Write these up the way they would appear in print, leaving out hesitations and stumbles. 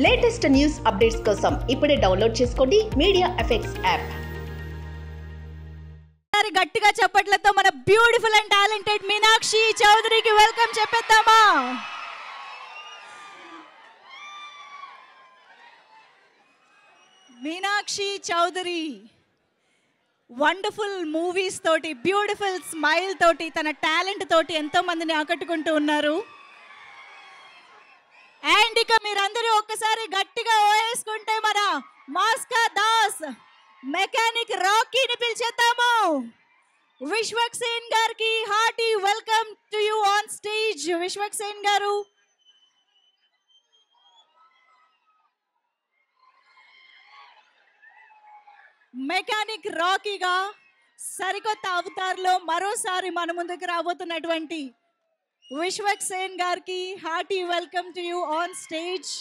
Latest news updates కోసం ఇప్పుడే download చేసుకోండి మీడియా ఎఫెక్ట్స్ యాప్. గట్టిగా చప్పట్లతో మన బ్యూటిఫుల్ అండ్ టాలెంటెడ్ మీనాక్షి చౌదరికి వెల్కమ్ చెప్పేద్దామా? మీనాక్షి చౌదరి వండర్ఫుల్ మూవీస్ తోటి, బ్యూటిఫుల్ స్మైల్ తోటి, తన టాలెంట్ తోటి ఎంతో మందిని ఆకట్టుకుంటూ ఉన్నారు. అండ్ ఇక మీరందరూ ఒక్కసారి గట్టిగా ఓయేసుకుంటే మన మాస్కా దాస్ మెకానిక్ రాకీని పిలిచేద్దాము. విశ్వక్ సేన్ గారికి hearty welcome to you on stage. Vishwak Sen గారు, మెకానిక్ రాకీగా సరికొత్త అవతార్లో మరోసారి మన ముందుకు రాబోతున్నటువంటి విశ్వక్ సేన్ గారికి hearty welcome to you on stage.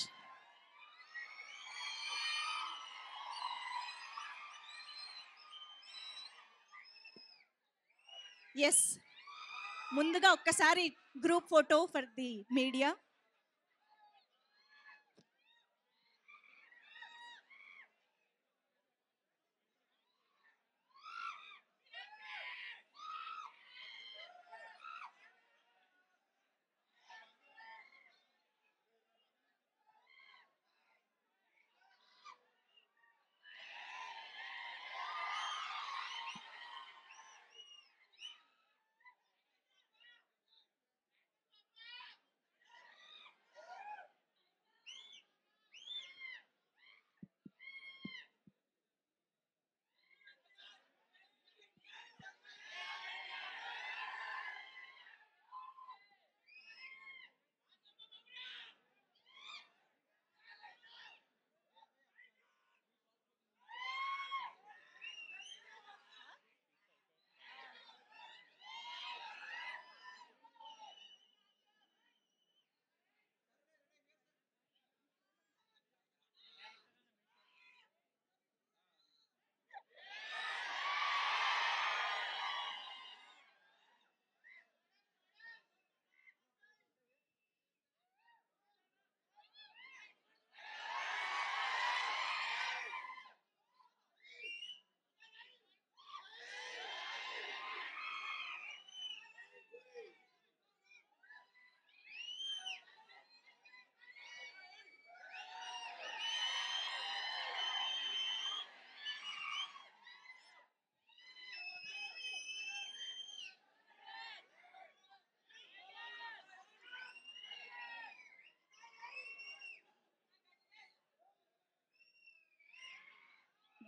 Yes, ముందుగా ఒక్కసారి group photo for the media.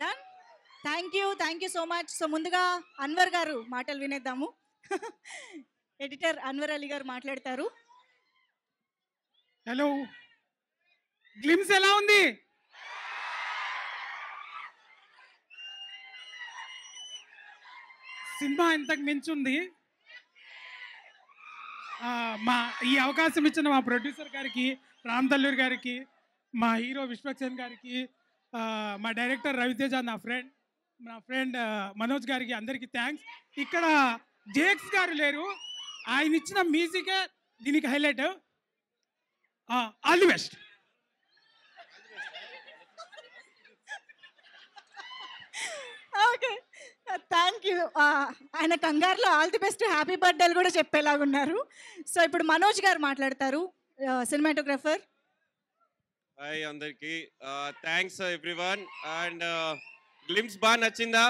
Done. Thank you so much. So ముందుగా అన్వర్ గారు మాటలు వినేద్దాము. ఎడిటర్ అన్వర్ అలీ గారు మాట్లాడతారు. హలో, గ్లిమ్స్ ఎలా ఉంది? సినిమా ఇంతకు మించుంది. మా ఈ అవకాశం ఇచ్చిన మా ప్రొడ్యూసర్ గారికి, రామ్ తల్లూరి గారికి, మా హీరో విశ్వక్ సేన్ గారికి, మా డైరెక్టర్ రవితేజ, నా ఫ్రెండ్ మనోజ్ గారికి, అందరికీ థ్యాంక్స్. ఇక్కడ జేక్స్ గారు లేరు, ఆయన ఇచ్చిన మ్యూజికే దీనికి highlight. All the best. Okay, thank you. ఆయన కంగారులో ఆల్ ది బెస్ట్, హ్యాపీ బర్త్డేలు కూడా చెప్పేలాగున్నారు. సో ఇప్పుడు మనోజ్ గారు మాట్లాడతారు, సినిమాటోగ్రఫర్. హాయ్ అందరికి, థ్యాంక్స్ ఎవ్రీవన్. అండ్ గ్లిమ్స్ బాగా నచ్చిందా?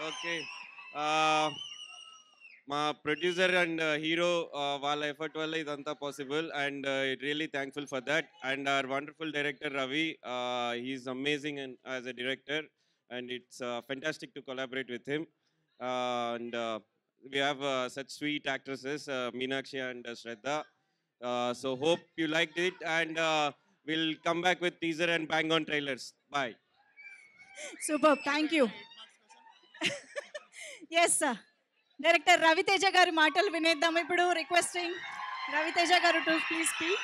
ఓకే, మా ప్రొడ్యూసర్ అండ్ హీరో వాళ్ళ ఎఫర్ట్ వల్ల ఇదంతా possible, and really thankful for that. And hour wonderful director Ravi, he's amazing as a director, and it's fantastic to collaborate with him. And we have such sweet actresses, Meenakshi and Shraddha. So hope you liked it, and we'll come back with teaser and bang on trailers. Bye. Super, thank you. Yes, director Raviteja గారి మాటలు వినేద్దాం ఇప్పుడు. Requesting Raviteja గారు to please speak.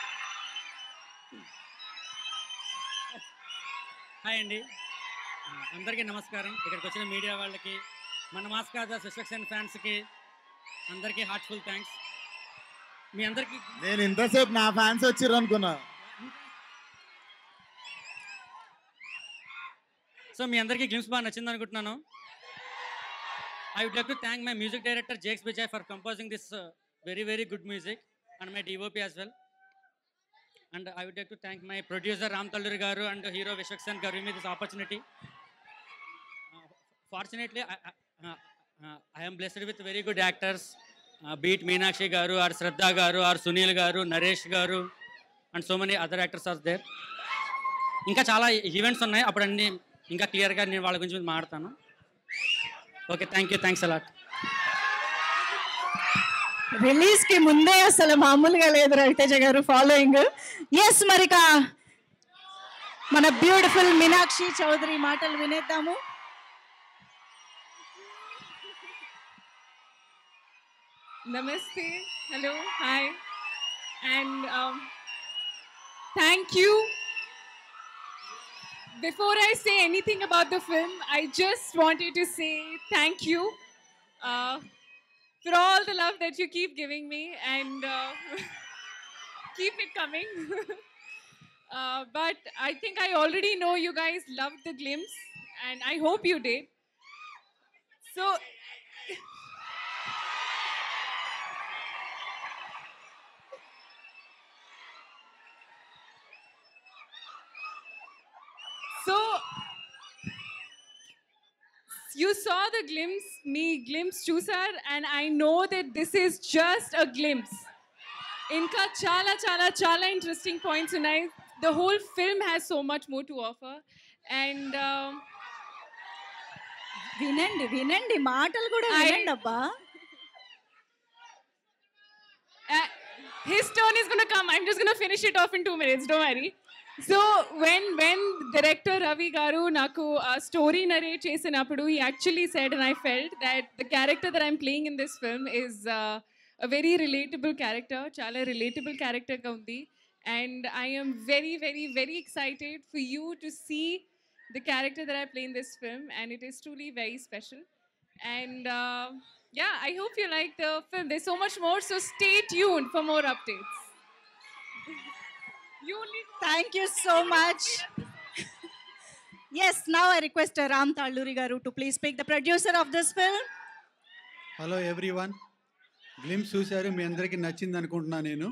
Hi అండి, అందరికీ నమస్కారం. ఇక్కడికి వచ్చిన మీడియా వాళ్ళకి, మన మాస్కా దాస్ విశ్వక్ సేన్ ఫ్యాన్స్కి అందరికీ హార్ట్ఫుల్ థ్యాంక్స్. మీ అందరికీ నేను ఇంతసేపు నా ఫ్యాన్స్ వచ్చిర్రు అనుకున్నా. సో మీ అందరికీ గ్లిమ్స్ బాగా నచ్చింది అనుకుంటున్నాను. I would like to thank my music director Jakes Vijay for composing this very very good music, and my DOP as well. And I would like to thank my producer Ram Talluri garu and hero Vishwaksen garu me this opportunity. Fortunately, I am blessed with very good actors, be it Meenakshi garu or Shraddha garu or Sunil garu, Naresh garu, and so many other actors are there. ఇంకా చాలా events ఉన్నాయి, అప్పుడు అన్ని ఇంకా క్లియర్గా నేను వాళ్ళ గురించి మాట్లాడతాను. Okay, thank you, thanks a lot. Release కి ముందే అసలు మామూలుగా లేదు రవితేజ గారు ఫాలోయింగ్. ఎస్, మరిక మన బ్యూటిఫుల్ మీనాక్షి చౌదరి మాటలు వినేద్దాము. Namaste, hello, hi, and thank you. Before I say anything about the film, I just wanted to say thank you for all the love that you keep giving me, and keep it coming. But I think I already know you guys loved the glimpse, and I hope you did. So you saw the glimpse chusar, and I know that this is just a glimpse. Inka chala interesting points tonight. The whole film has so much more to offer, and వినండి మాటలు కూడా వినండి అబ్బా. His turn is going to come. I'm just going to finish it off in 2 minutes, don't worry. So when director Ravi garu naku story narrate chesinappudu, he actually said, and I felt that the character that I'm playing in this film is a very relatable character, chala relatable character ga undi, and I am very very very excited for you to see the character that I play in this film, and it is truly very special. And yeah, I hope you like the film. There's so much more, so stay tuned for more updates. Thank you so much. Yes, now I request Ram Talluri garu to please speak, the producer of this film. Hello everyone, glimpse చూశారు, మీ అందరికీ నచ్చింది అనుకుంటున్నాను. నేను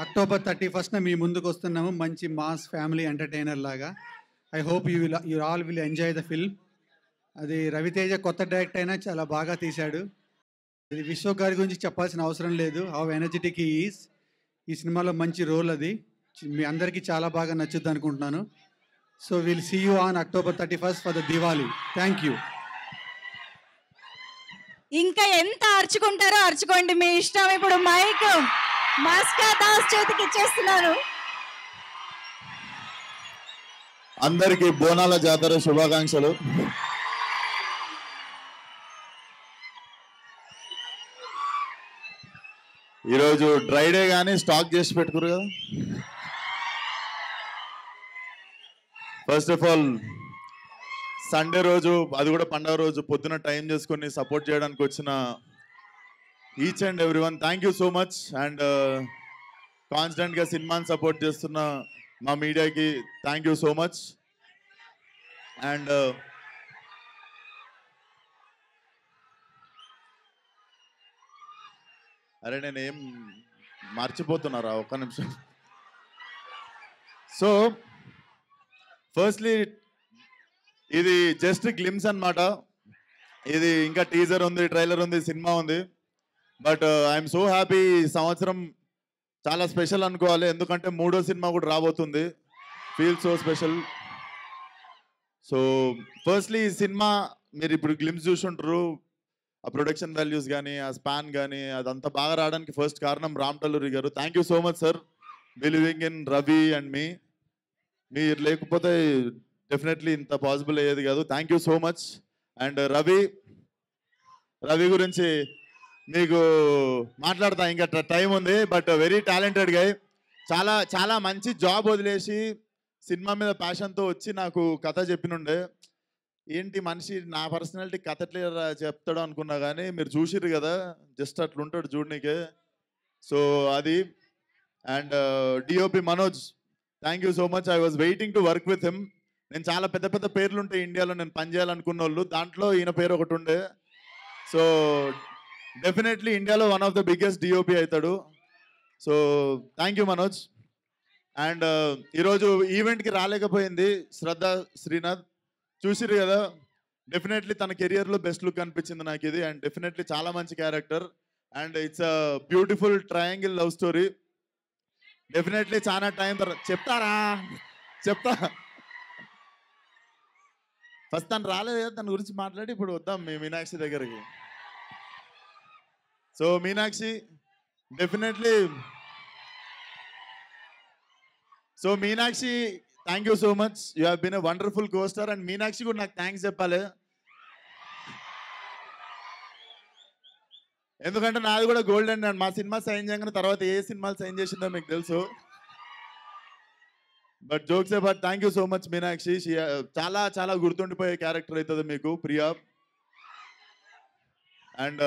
October 31న మీ ముందుకు వస్తున్నాము మంచి mass family entertainer లాగా. I hope you all will enjoy the film. అది రవితేజ కొత్త డైరెక్టర్ అయినా చాలా బాగా తీశాడు. ఇది విశ్వక్ గారి గురించి చెప్పాల్సిన అవసరం లేదు, హౌ ఎనర్జెటిక్ హీ ఈజ్. ఈ సినిమాలో మంచి రోల్ అది మీ అందరికీ చాలా బాగా నచ్చుద్ది అనుకుంటున్నాను. So will see you on October 31st for the Diwali. Thank you. ఇంకా ఎంత అర్చుకుంటారో అర్చుకోండి, మీ ఇష్టం. ఇప్పుడు మైక్ మాస్కా దాస్ చేతికి ఇచ్చేస్తున్నారు. అందరికీ బోనాల జాతర శుభాకాంక్షలు. ఈరోజు డ్రై డే కానీ స్టాక్ చేసి పెట్టుకురు కదా. ఫస్ట్ ఆఫ్ ఆల్ సండే రోజు, అది కూడా పండగ రోజు పొద్దున టైం చేసుకొని సపోర్ట్ చేయడానికి వచ్చిన each and every one thank you so much. And కాన్స్టెంట్గా సినిమాని సపోర్ట్ చేస్తున్న మా మీడియాకి thank you so much. And అరే నేనేం మర్చిపోతున్నారా, ఒక్క నిమిషం. సో ఫస్ట్లీ ఇది జస్ట్ గ్లిమ్స్ అన్నమాట. ఇది ఇంకా టీజర్ ఉంది, ట్రైలర్ ఉంది, సినిమా ఉంది. But I'm so happy. ఈ సంవత్సరం చాలా స్పెషల్ అనుకోవాలి, ఎందుకంటే 3వ సినిమా కూడా రాబోతుంది. Feel so special. So firstly ఈ సినిమా మీరు ఇప్పుడు గ్లిమ్స్ చూసుంటారు, ఆ ప్రొడక్షన్ వాల్యూస్ కానీ ఆ స్పాన్ కానీ అదంతా బాగా రావడానికి ఫస్ట్ కారణం రామ్ టల్లూరి గారు. Thank you so much sir, believing in Ravi and me. మీరు లేకపోతే డెఫినెట్లీ ఇంత పాసిబుల్ అయ్యేది కాదు. Thank you so much. And Ravi గురించి మీకు మాట్లాడతా, ఇంకా టైం ఉంది. బట్ వెరీ టాలెంటెడ్ గై, చాలా చాలా మంచి జాబ్ వదిలేసి సినిమా మీద ప్యాషన్తో వచ్చి నాకు కథ చెప్పినుండే. ఏంటి మనిషి నా పర్సనాలిటీ కథ ఎట్లా చెప్తాడు అనుకున్నా, కానీ మీరు చూసిర్రు కదా, జస్ట్ అట్లుంటాడు చూడనీకే. సో అది. And DOP Manoj, thank you so much. I was waiting to work with him. నేను చాలా పెద్ద పెద్ద పేర్లు ఉంటాయి ఇండియాలో నేను పనిచేయాలనుకున్న వాళ్ళు, దాంట్లో ఈయన పేరు ఒకటి ఉండే. సో డెఫినెట్లీ ఇండియాలో one of the biggest DOP అవుతాడు. So thank you Manoj. And ఈరోజు ఈవెంట్కి రాలేకపోయింది శ్రద్ధ శ్రీనాథ్, చూసిరు కదా. డెఫినెట్లీ తన కెరియర్లో బెస్ట్ లుక్ అనిపించింది నాకు ఇది. అండ్ డెఫినెట్లీ చాలా మంచి character and it's a beautiful triangle love story. Definitely చాలా టైం తర్వాత చెప్తా ఫస్ట్ తను రాలేదు కదా, దాని గురించి మాట్లాడి ఇప్పుడు వద్దాం మీ మీనాక్షి దగ్గరికి. So Meenakshi definitely, so Meenakshi thank you so much, you have been a wonderful coaster. And Meenakshi కూడా నాకు థ్యాంక్స్ చెప్పాలి, ఎందుకంటే నాది కూడా గోల్డెన్. అండ్ మా సినిమా సైన్ చేయగానే తర్వాత ఏ సినిమాలు సైన్ చేసిందో మీకు తెలుసు. But jokes but thank you so much Meenakshi. చాలా చాలా గుర్తుండిపోయే క్యారెక్టర్ అవుతుంది మీకు ప్రియా. అండ్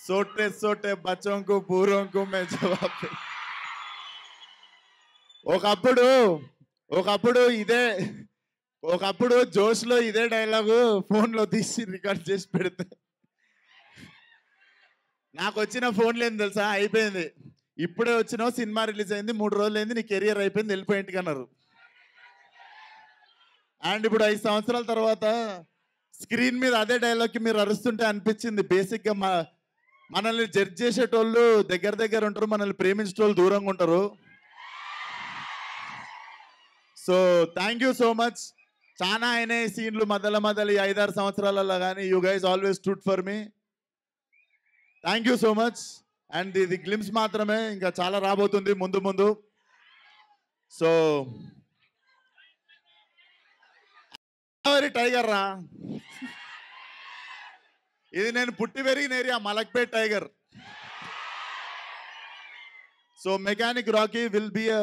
सोटे सोटे बच्चों को पूरों को मैं जवाब ఒకప్పుడు జోష్లో ఇదే డైలాగు ఫోన్లో తీసి రికార్డ్ చేసి పెడితే నాకు వచ్చిన ఫోన్లు ఏం తెలుసా, అయిపోయింది ఇప్పుడే వచ్చినావు, సినిమా రిలీజ్ అయింది 3 రోజులు అయింది, నీ కెరియర్ అయిపోయింది, వెళ్ళిపోయి ఇంటికి అన్నారు. అండ్ ఇప్పుడు 5 సంవత్సరాల తర్వాత స్క్రీన్ మీద అదే డైలాగ్కి మీరు అరుస్తుంటే అనిపించింది బేసిక్గా మనల్ని జడ్జ్ చేసేటోళ్ళు దగ్గర ఉంటారు, మనల్ని ప్రేమించేటోళ్ళు దూరంగా ఉంటారు. So thank you so much. చాలా అయినాయి సీన్లు మధ్యలో ఈ 5-6 సంవత్సరాలలో, కానీ you guys always stood for me. Thank you so much. And ఇది గ్లిమ్స్ మాత్రమే, ఇంకా చాలా రాబోతుంది ముందు. సో టైగర్ రా, ఇది నేను పుట్టి పెరిగిన area Malakpet tiger. So mechanic Rocky will be a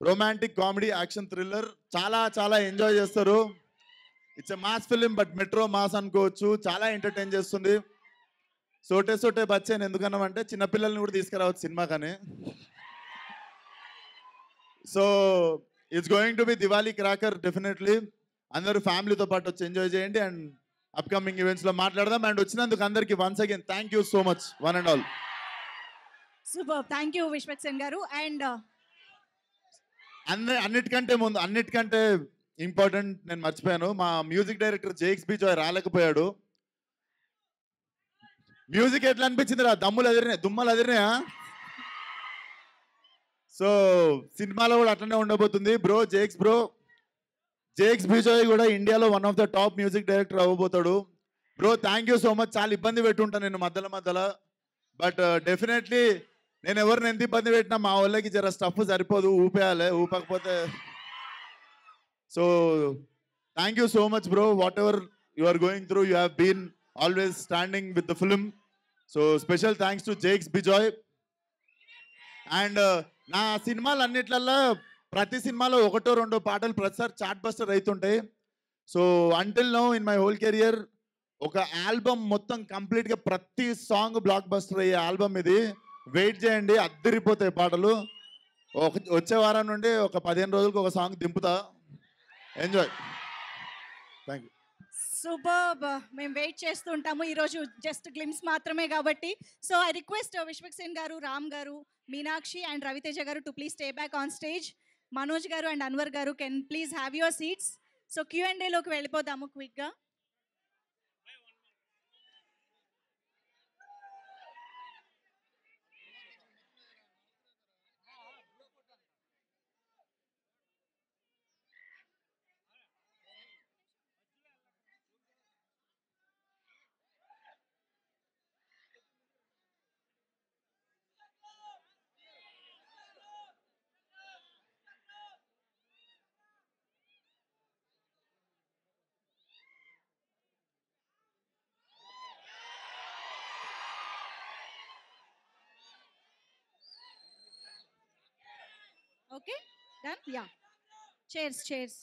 romantic comedy action thriller. చాలా చాలా ఎంజాయ్ చేస్తారు. It's a mass film, but metro mass అనుకోవచ్చు. చాలా ఎంటర్టైన్ చేస్తుంది. సోటే బచ్చాను ఎందుకన్నామంటే చిన్నపిల్లల్ని కూడా తీసుకురావచ్చు సినిమా కానీ. So it's going to be Diwali cracker. Definitely అందరూ ఫ్యామిలీతో పాటు వచ్చి ఎంజాయ్ చేయండి. అండ్ అప్కమింగ్ ఈవెంట్స్లో మాట్లాడదాం. అండ్ వచ్చినందుకు అందరికీ once again thank you so much one and all. Super, thank you Vishwaksen గారు. అండ్ అన్నిటికంటే ఇంపార్టెంట్ నేను మర్చిపోయాను, మా మ్యూజిక్ డైరెక్టర్ జేక్స్ బిజాయ్ రాలేకపోయాడు. మ్యూజిక్ ఎట్లా అనిపించింది రా, దుమ్మలు అదిరినాయా? సో సినిమాలో కూడా అట్లనే ఉండబోతుంది బ్రో. జేక్స్ బిజాయ్ కూడా ఇండియాలో one of the top music director అవ్వబోతాడు. Bro thank you so much. చాలా ఇబ్బంది పెట్టుంటాను నేను మధ్యలో, బట్ డెఫినెట్లీ నేను ఎవరిని ఎంత ఇబ్బంది పెట్టినా మా వాళ్ళకి జర స్టఫ్ సరిపోదు, ఊపకపోతే. So thank you so much bro. Whatever you are going through, you have been always standing with the film. So special thanks to Jakes Bejoy. And నా సినిమాలు అన్నిట్లల్లో ప్రతి సినిమాలో 1-2 పాటలు ప్రతిసారి చార్ట్ బస్టర్ అవుతుంటాయి. So until now in my whole career ఒక album మొత్తం కంప్లీట్గా ప్రతి సాంగ్ బ్లాక్ బస్టర్ అయ్యే ఆల్బమ్ ఇది. వెయిట్ చేయండి, అద్దరిపోతాయి పాటలు. వచ్చే వారం నుండి ఒక 15 రోజులకు ఒక సాంగ్ దింపుతా. ఎంజాయ్. Thank you. సూపర్, మేము వెయిట్ చేస్తూ ఉంటాము. ఈరోజు జస్ట్ గ్లిమ్స్ మాత్రమే కాబట్టి. సో ఐ రిక్వెస్ట్ విశ్వక్సేన్ గారు, రామ్ గారు, మీనాక్షి అండ్ రవితేజ గారు to please stay back on stage. Manoj గారు అండ్ అన్వర్ గారు can please have your seats. So Q&Aలోకి వెళ్ళిపోదాము క్విక్గా. Okay, done. Yeah, cheers.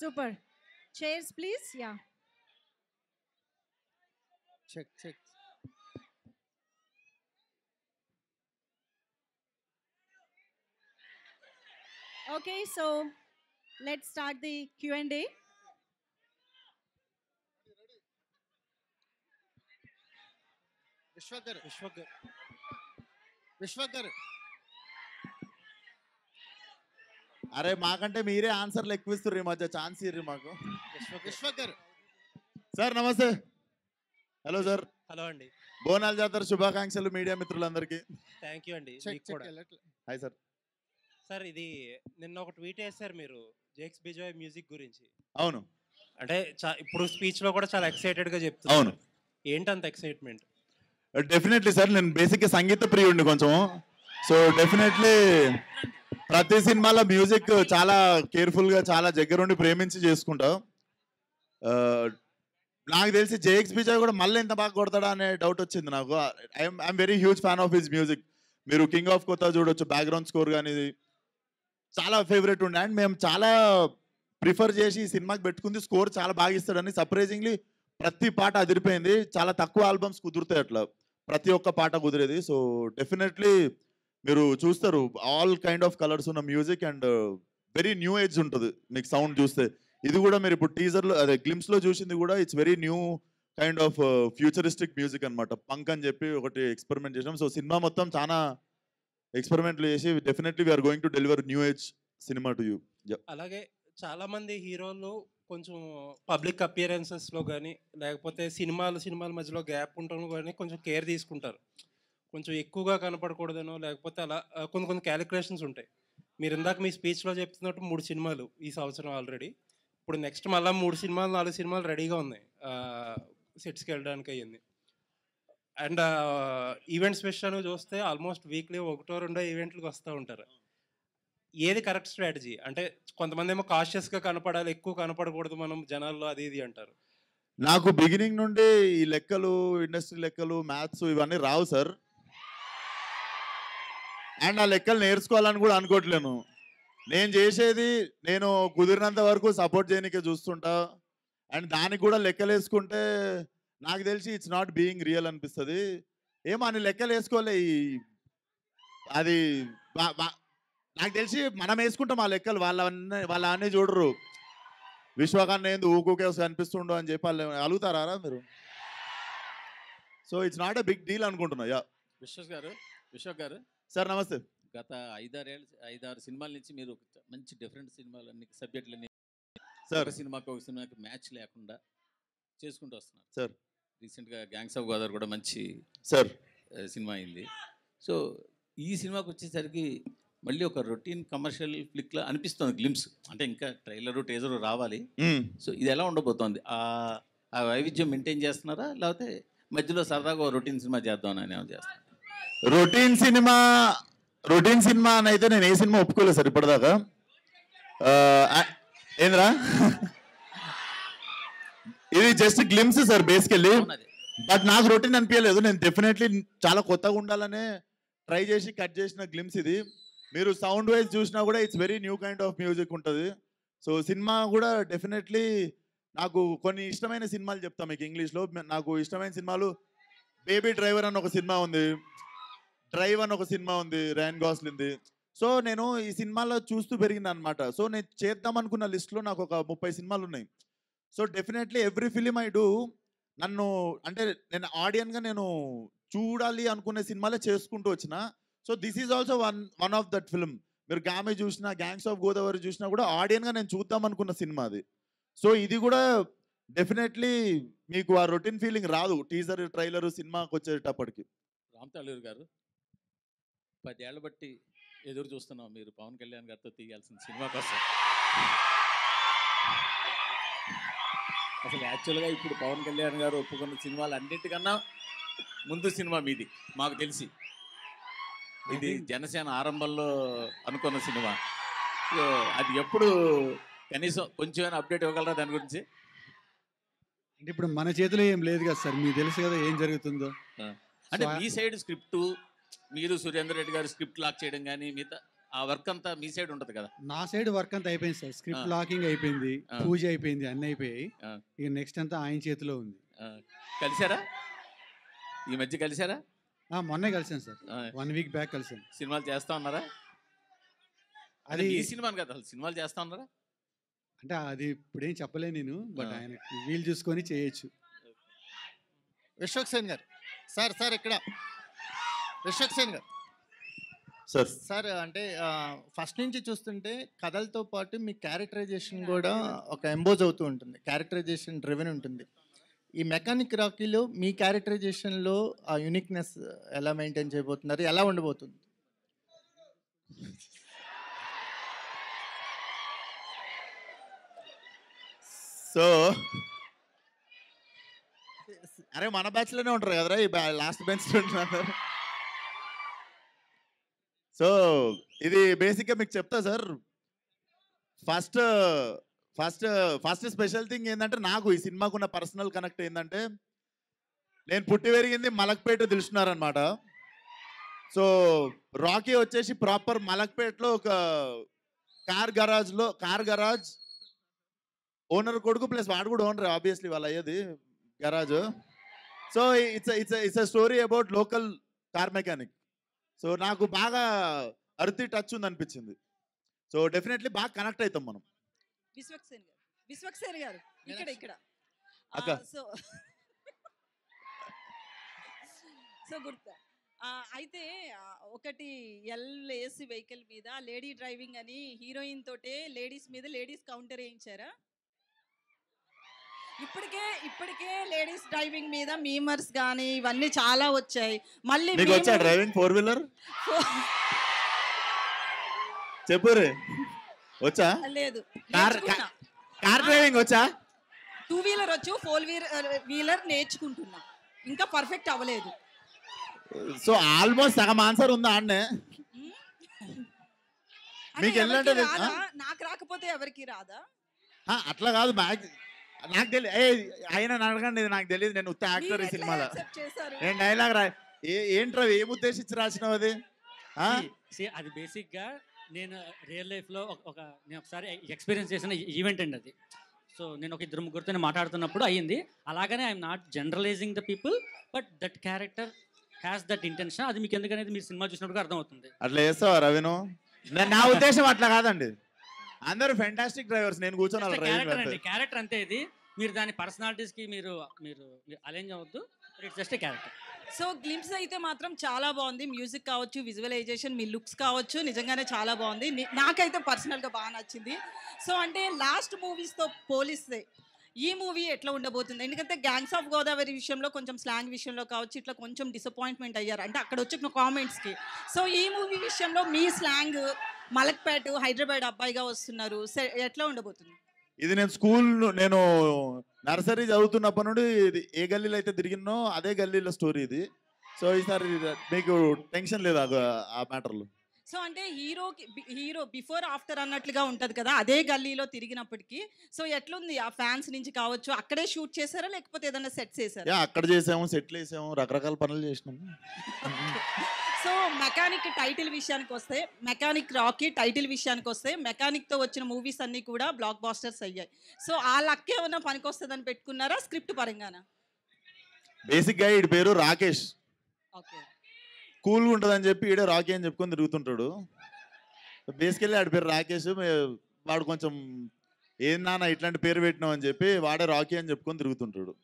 Super. Chairs please. Yeah. Check. Okay, so let's start the Q&A. విశ్వకర్ అరే మాకంటే మీరే ఆన్సర్లు ఎక్కువ ఇస్తుర్రు ఈ మధ్య, ఛాన్స్ ఇర్రి మాకు. విశ్వకర్ సార్ నమస్తే. Hello sir. హలో అండి. బోనాల జాతర శుభాకాంక్షలు మీడియా మిత్రులందరికీ. థ్యాంక్ యూ అండి. Hi sir. సార్ ఇది నిన్న ఒక ట్వీట్ వేశారు మీరు జేక్స్ బిజాయ్ మ్యూజిక్ గురించి. అవును. అంటే ఇప్పుడు స్పీచ్ లో కూడా చాలా ఎక్సైటెడ్ గా అవును. చెప్తున్నారు. ఏంటంత ఎక్సైట్మెంట్? డెఫినెట్లీ సార్, నేను బేసిక్గా సంగీత ప్రియుడిని కొంచెం. సో డెఫినెట్లీ ప్రతి సినిమాలో మ్యూజిక్ చాలా కేర్ఫుల్గా చాలా దగ్గరుండి ప్రేమించి చేసుకుంటా. నాకు తెలిసి జేఎక్స్ బిజాయ్ కూడా మళ్ళీ ఎంత బాగా కొడతాడా అనే డౌట్ వచ్చింది నాకు. I'm very huge fan of his music. మీరు కింగ్ ఆఫ్ కొత్త చూడొచ్చు, బ్యాక్గ్రౌండ్ స్కోర్ కానీ చాలా ఫేవరెట్ ఉండే. అండ్ మేము చాలా ప్రిఫర్ చేసి ఈ సినిమాకి పెట్టుకుంది, స్కోర్ చాలా బాగా ఇస్తాడని. సర్ప్రైజింగ్లీ ప్రతి పాట అదిరిపోయింది. చాలా తక్కువ ఆల్బమ్స్ కుదురుతాయి అట్లా, ప్రతి ఒక్క పాట కుదిరేది. సో డెఫినెట్లీ మీరు చూస్తారు ఆల్ కైండ్ ఆఫ్ కలర్స్ ఉన్న music and very new age ఉంటుంది మీకు సౌండ్ చూస్తే. ఇది కూడా మీరు ఇప్పుడు టీజర్లో అదే గ్లిమ్స్లో చూసింది కూడా it's very new kind of futuristic music అనమాట. పంక్ అని చెప్పి ఒకటి ఎక్స్పెరిమెంట్ చేసినాం. సో సినిమా మొత్తం చాలా ఎక్స్పెరిమెంట్లు చేసి definitely we're going to deliver new age cinema to you. అలాగే చాలా మంది హీరోలు కొంచెం పబ్లిక్ అపియరెన్సెస్లో కానీ లేకపోతే సినిమాల మధ్యలో గ్యాప్ ఉండడం కానీ కొంచెం కేర్ తీసుకుంటారు. కొంచెం ఎక్కువగా కనపడకూడదనో లేకపోతే అలా కొన్ని క్యాలిక్యులేషన్స్ ఉంటాయి. మీరు ఇందాక మీ స్పీచ్లో చెప్తున్నట్టు 3 సినిమాలు ఈ సంవత్సరం ఆల్రెడీ. ఇప్పుడు నెక్స్ట్ మళ్ళీ 3 సినిమాలు 4 సినిమాలు రెడీగా ఉన్నాయి సెట్స్కి వెళ్ళడానికి అయ్యింది. అండ్ ఈవెంట్స్ విషయాన్ని చూస్తే ఆల్మోస్ట్ వీక్లీ 1-2 ఈవెంట్లకు వస్తూ ఉంటారు. ఏది కరెక్ట్ స్ట్రాటజీ? అంటే కొంతమంది ఏమో కాషియస్గా కనపడాలి, ఎక్కువ కనపడకూడదు మనం జనాల్లో, అది ఇది అంటారు. నాకు బిగినింగ్ నుండి ఈ లెక్కలు, ఇండస్ట్రీ లెక్కలు, మ్యాథ్స్ ఇవన్నీ రావు సార్. అండ్ ఆ లెక్కలు నేర్చుకోవాలని కూడా అనుకోవట్లేను. నేను చేసేది నేను కుదిరినంత వరకు సపోర్ట్ చేయడానికే చూస్తుంటా. అండ్ దానికి కూడా లెక్కలు వేసుకుంటే నాకు తెలిసి ఇట్స్ నాట్ బీయింగ్ రియల్ అనిపిస్తుంది. ఏమో అని లెక్కలు వేసుకోలే. అది నాకు తెలిసి మనం వేసుకుంటాం ఆ లెక్కలు, వాళ్ళ అన్నీ చూడరు. విశ్వకన్నా ఏంది ఊకే కనిపిస్తుండో అని చెప్పి వాళ్ళు అలుగుతారా మీరు? So it's not a big deal అనుకుంటున్నా. యా. విశ్వక్ గారు సార్ నమస్తే. గత 5-6 సినిమాల నుంచి మీరు మంచి డిఫరెంట్ సినిమాలన్నీ సబ్జెక్టులన్నీ సార్ ఒక సినిమాకి మ్యాచ్ లేకుండా చేసుకుంటూ వస్తున్నారు సార్. రీసెంట్గా గ్యాంగ్స్ ఆఫ్ గోదావరి కూడా మంచి సార్ సినిమా అయింది. సో ఈ సినిమాకి వచ్చేసరికి మళ్ళీ ఒక రొటీన్ కమర్షియల్ ఫ్లిక్లా అనిపిస్తుంది గ్లిమ్స్. అంటే ఇంకా ట్రైలరు టీజరు రావాలి. సో ఇది ఎలా ఉండబోతోంది? ఆ వైవిధ్యం మెయింటైన్ చేస్తున్నారా లేకపోతే మధ్యలో సరదాగా రొటీన్ సినిమా చేద్దామని ఏమైనా చేస్తారా? రొటీన్ సినిమా అని అయితే నేను ఏ సినిమా ఒప్పుకోలేదు సార్ ఇప్పటిదాకా. ఏంద్రా ఇది just glimpse sir basically. But నాకు రొటీన్ అనిపించలేదు. నేను డెఫినెట్లీ చాలా కొత్తగా ఉండాలనే ట్రై చేసి కట్ చేసిన గ్లిమ్స్ ఇది. మీరు సౌండ్ వైజ్ చూసినా కూడా it's very new kind of music ఉంటుంది. సో సినిమా కూడా డెఫినెట్లీ నాకు కొన్ని ఇష్టమైన సినిమాలు చెప్తాను మీకు ఇంగ్లీష్లో. నాకు ఇష్టమైన సినిమాలు బేబీ డ్రైవర్ అని ఒక సినిమా ఉంది, డ్రైవ్ అని ఒక సినిమా ఉంది ర్యాన్ గాస్లింది. సో నేను ఈ సినిమాలో చూస్తూ పెరిగింది అనమాట. సో నేను చేద్దాం అనుకున్న లిస్ట్లో నాకు ఒక 30 సినిమాలు ఉన్నాయి. So definitely every film I do నన్ను అంటే నేను ఆడియన్గా నేను చూడాలి అనుకునే సినిమాలే చేసుకుంటూ వచ్చిన. So this is also one of that film. మీరు గామె చూసినా, గ్యాంగ్స్ ఆఫ్ గోదావరి చూసినా కూడా ఆడియన్గా నేను చూద్దాం అనుకున్న సినిమా అది. సో ఇది కూడా డెఫినెట్లీ మీకు ఆ రొటీన్ ఫీలింగ్ రాదు టీజర్ ట్రైలర్ సినిమాకి వచ్చేటప్పటికి. రామ్ తాళూరు గారు 10 ఏళ్ల బట్టి ఎదురు చూస్తున్నాం మీరు పవన్ కళ్యాణ్ గారితో తీయాల్సిన సినిమా కోసం. అసలు యాక్చువల్గా ఇప్పుడు పవన్ కళ్యాణ్ గారు ఒప్పుకున్న సినిమాలు అన్నిటికన్నా ముందు సినిమా మీది మాకు తెలిసి. ఇది జనసేన ఆరంభంలో అనుకున్న సినిమా. సో అది ఎప్పుడు కనీసం కొంచెమైనా అప్డేట్ ఇవ్వగలరా దాని గురించి? అంటే ఇప్పుడు మన చేతిలో ఏం లేదు కదా సార్, మీకు తెలుసు కదా ఏం జరుగుతుందో. అంటే మీ సైడ్ స్క్రిప్టు, మీరు సురేందర్ రెడ్డి గారు స్క్రిప్ట్ లాక్ చేయడం కానీ మిగతా ఆ వర్క్ అంతా మీ సైడ్ ఉంటుంది కదా? నా సైడ్ వర్క్ అంతా అయిపోయింది సార్. స్క్రిప్ట్ లాకింగ్ అయిపోయింది, పూజ అయిపోయింది, అన్నీ అయిపోయాయి. ఇక నెక్స్ట్ అంతా ఆయన చేతిలో ఉంది. కలిసారా ఈ మధ్య? కలిసారా? మొన్నే కలిసాను సార్, 1 వీక్ బ్యాక్ కలిసాను. సినిమాలు చేస్తా ఉన్నారా? అది ఈ సినిమాని కదా, సినిమాలు చేస్తా ఉన్నారా? అంటే అది ఇప్పుడేం చెప్పలే నేను, బట్ ఆయన వీలు చూసుకొని చేయొచ్చు. విశ్వక్ సేన్ గారు సార్ ఇక్కడ విశ్వక్ సేన్ గారు సార్, అంటే ఫస్ట్ నుంచి చూస్తుంటే కథలతో పాటు మీ క్యారెక్టరైజేషన్ కూడా ఒక ఎంబోజ్ అవుతూ ఉంటుంది, క్యారెక్టరైజేషన్ డ్రివెన్ ఉంటుంది. ఈ మెకానిక్ రాకీలో మీ క్యారెక్టరైజేషన్లో ఆ యూనిక్నెస్ ఎలా మెయింటైన్ చేయబోతున్నారు, ఎలా ఉండబోతుంది? సో అరే మన బ్యాచ్లోనే ఉంటారు కదరా ఈ లాస్ట్ బెంచ్ ఉంటున్నారు. సో ఇది బేసిక్గా మీకు చెప్తా sir. First first first special thing ఏంటంటే, నాకు ఈ సినిమాకున్న పర్సనల్ కనెక్ట్ ఏంటంటే, నేను పుట్టి పెరిగింది మలక్పేట తెలుసుకున్నారనమాట. సో రాకీ వచ్చేసి ప్రాపర్ మలక్పేటలో ఒక కార్ గరాజ్ ఓనర్ కొడుకు ప్లస్ వాడు కూడా ఓనర్, ఆబ్వియస్లీ వాళ్ళు అయ్యేది garage. So it's a story about local car mechanic. So నాకు బాగా అర్తి టచ్ ఉంది అనిపించింది. సో డెఫినెట్లీ బాగా కనెక్ట్ అవుతాం మనం. విశ్వక్ సేన్ గారు ఇక్కడ అక్క. సో గుర్తు అయితే ఒకటి ఎల్ఏసి వెహికల్ మీద లేడీ డ్రైవింగ్ అని హీరోయిన్ తోటే లేడీస్ మీద లేడీస్ కౌంటర్ వేయించారా? ఇప్పటికే లేడీస్ డ్రైవింగ్ మీద మీమర్స్ కానీ ఇవన్నీ చాలా వచ్చాయి. మళ్ళీ డ్రైవింగ్ 4-వీలర్ చెప్పురే వచ్చా? లేదు, కార్ డ్రైవింగ్ వచ్చా? 2-వీలర్ వచ్చు, 4-వీలర్ నేర్చుకుంటున్నా, ఇంకా పర్ఫెక్ట్ అవ్వలేదు. సో ఆల్మోస్ట్ సగం ఆన్సర్ ఉందా అన్నే? మీకు ఏంటంటే నాకు రాకపోతే ఎవరికి రాదా? అట్లా కాదు, నాకు తెలియదు. ఆయన అడగండి, నాకు తెలియదు. నేను ఉత్త యాక్టర్ ఈ సినిమాలో. నేను డైలాగ్ ఏంట్రా ఏం ఉద్దేశించి రాసినావు అది? అది బేసిక్గా నేను రియల్ లైఫ్లో నేను ఒకసారి ఎక్స్పీరియన్స్ చేసిన ఈవెంట్ అండి అది. సో నేను ఒక 2-3 మాట్లాడుతున్నప్పుడు అయ్యింది. అలాగనే I'm not generalising the people, but that character has that intention. అది మీకు ఎందుకనేది మీరు సినిమా చూసినప్పుడు అర్థమవుతుంది. అట్లా చేస్తావా రవిను? నా ఉద్దేశం అట్లా కాదండి. అందరూ ఫెంటాస్టిక్ డ్రైవర్స్, నేను కూర్చొని క్యారెక్టర్ అంతే. ఇది మీరు దాని పర్సనాలిటీస్కి మీరు అలైన్ అవ్వద్దు. It's just a character. So glimpse అయితే మాత్రం చాలా బాగుంది. మ్యూజిక్ కావచ్చు, విజువలైజేషన్, మీ లుక్స్ కావచ్చు, నిజంగానే చాలా బాగుంది. నాకైతే పర్సనల్గా బాగా నచ్చింది. సో అంటే లాస్ట్ మూవీస్తో పోలిస్తే ఈ మూవీ ఎట్లా ఉండబోతుంది? ఎందుకంటే గ్యాంగ్స్ ఆఫ్ గోదావరి విషయంలో కొంచెం స్లాంగ్ విషయంలో కావచ్చు ఇట్లా కొంచెం డిసప్పాయింట్మెంట్ అయ్యారు, అంటే అక్కడ వచ్చిన కామెంట్స్కి. సో ఈ మూవీ విషయంలో మీ స్లాంగ్, మలక్పేట హైదరాబాద్ అబ్బాయిగా వస్తున్నారు, ఎట్లా ఉండబోతుంది? ఇది నేను నర్సరీ చదువుతున్నప్పటి నుండి ఇది ఏ గల్లీలో అయితే తిరిగినో అదే గల్లీలో స్టోరీ ఇది. సో ఈసారి మీకు టెన్షన్ లేదు ఆ మ్యాటర్లో. సో అంటే హీరో బిఫోర్ ఆఫ్టర్ అన్నట్లుగా ఉంటుంది కదా అదే గల్లీలో తిరిగినప్పటికీ. సో ఎట్లుంది ఆ ఫ్యాన్స్ నుంచి కావచ్చు? అక్కడే షూట్ చేశారా లేకపోతే ఏదైనా సెట్ చేశారా? అక్కడ చేసాము, సెట్లు వేసాము, రకరకాల పనులు చేసినాము. సో మెకానిక్ టైటిల్ విషయానికి వస్తే, మెకానిక్ రాకీ టైటిల్ విషయానికి వస్తే, మెకానిక్తో వచ్చిన మూవీస్ అన్నీ కూడా బ్లాక్ బాస్టర్స్ అయ్యాయి. సో ఆ లక్ ఏమన్నా పనికి వస్తుందని పెట్టుకున్నారా స్క్రిప్ట్ పరంగానా? బేసిక్గా ఈడి పేరు రాకేష్, ఓకే, కూల్గా ఉంటుందని చెప్పి ఈడే రాకీ అని చెప్పుకొని తిరుగుతుంటాడు. బేసికల్లీ ఆడి పేరు రాకేష్. వాడు కొంచెం ఏం నాన్న ఇట్లాంటి పేరు పెట్టినావు అని చెప్పి వాడే రాకీ అని చెప్పుకొని తిరుగుతుంటాడు.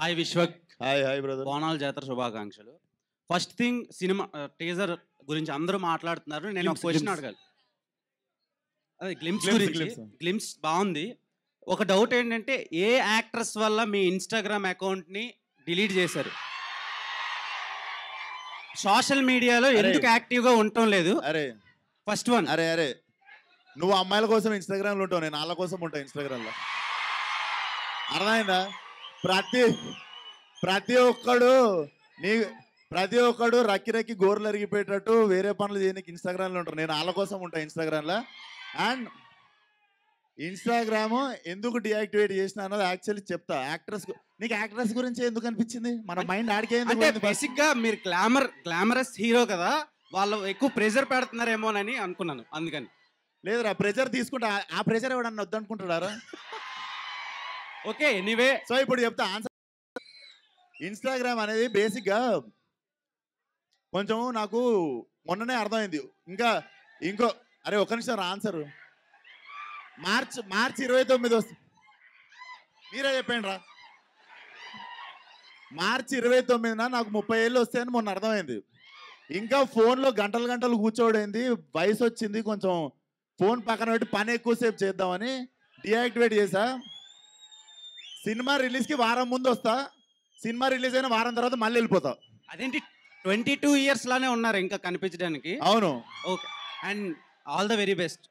హాయ్ విశ్వక్. Hi brother. బోనాల జాతర శుభాకాంక్షలు. ఫస్ట్ థింగ్, సినిమా టీజర్ గురించి అందరూ మాట్లాడుతున్నారు. నేను ఒక క్వశ్చన్ అడగాలి. అదే గ్లింప్స్ గురించి. గ్లింప్స్ బాగుంది. ఒక డౌట్ ఏంటంటే, ఏ యాక్ట్రెస్ వల్ల మీ ఇన్స్టాగ్రామ్ అకౌంట్ని డిలీట్ చేశారు? సోషల్ మీడియాలో ఎందుకు యాక్టివ్గా ఉండటం లేదు? అరే ఫస్ట్ వన్. అరే నువ్వు అమ్మాయిల కోసం ఇన్స్టాగ్రామ్లో ఉంటావు, నేను వాళ్ళ కోసం ఉంటాను ఇన్స్టాగ్రామ్లో. అర్థమైందా? ప్రతి ఒక్కడు రక్కి గోర్లు అరిగిపోయేటట్టు వేరే పనులు చేయడానికి ఇన్స్టాగ్రామ్లో ఉంటారు. నేను వాళ్ళ కోసం ఉంటాను ఇన్స్టాగ్రామ్లో. అండ్ ఇన్స్టాగ్రామ్ ఎందుకు డియాక్టివేట్ చేసిన అన్నది యాక్చువల్లీ చెప్తా. నీకు యాక్ట్రెస్ గురించి ఎందుకు అనిపించింది? మన మైండ్ ఆడికే. అంటే బేసిక్గా మీరు గ్లామరస్ హీరో కదా, వాళ్ళు ఎక్కువ ప్రెషర్ పెడుతున్నారేమోనని అనుకున్నాను, అందుకని. లేదురా, ప్రెషర్ తీసుకుంటా. ఆ ప్రెషర్ ఎవడన్నా వద్దనుకుంటున్నారా? Okay, anyway. సో ఇప్పుడు చెప్తా ఆన్సర్. ఇన్స్టాగ్రామ్ అనేది బేసిక్గా కొంచెం నాకు మొన్ననే అర్థమైంది. ఇంకో అరే ఒక్క నిమిషం ఆన్సర్. మార్చ్ 29 వస్తుంది. మీరే చెప్పండి రా. మార్చి 29న నాకు 30 ఏళ్ళు వస్తాయని మొన్న అర్థమైంది. ఇంకా ఫోన్లో గంటలు గంటలు కూర్చోడైంది. వయసు వచ్చింది, కొంచెం ఫోన్ పక్కన పెట్టి పని ఎక్కువసేపు చేద్దామని డియాక్టివేట్ చేసా. సినిమా రిలీజ్కి వారం ముందు వస్తా, సినిమా రిలీజ్ అయిన వారం తర్వాత మళ్ళీ వెళ్ళిపోతా. అదేంటి 22 years లానే ఉన్నారు ఇంకా కనిపించడానికి? అవును. Okay, and all the very best.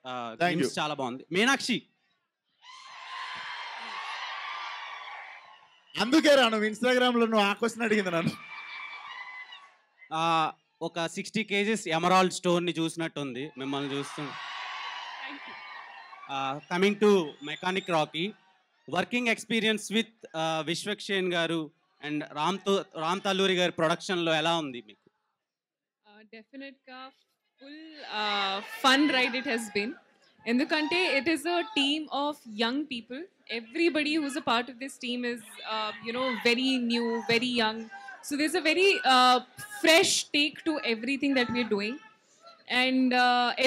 చాలా బాగుంది. మీనాక్షి, అందుకే రా నువ్వు ఇన్స్టాగ్రామ్లో నువ్వు ఆ క్వశ్చన్ అడిగింది నన్ను. ఒక 60 kgs ఎమరాల్డ్ స్టోర్ని చూసినట్టుంది మిమ్మల్ని చూస్తూ. Coming to mechanic Rocky, working experience with Vishwaksen గారు అండ్ రామ్ తల్లూరి గారి ప్రొడక్షన్లో ఎలా ఉంది మీకు? డెఫినెట్గా full fun ride it has been. ఎందుకంటే it is a team of young people. Everybody who's a part of this team is very new, very young. So there's a very fresh take to everything that we're doing. And